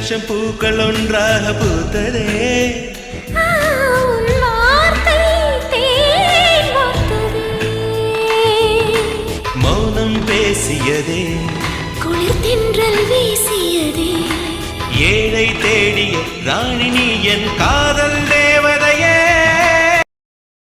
லட்சம் பூக்கள் ஒன்றாக பூத்ததே. மௌனம் பேசியதே, குளிர் தென்றல் வீசியதே. ஏழை தேடிய ராணி நீ என்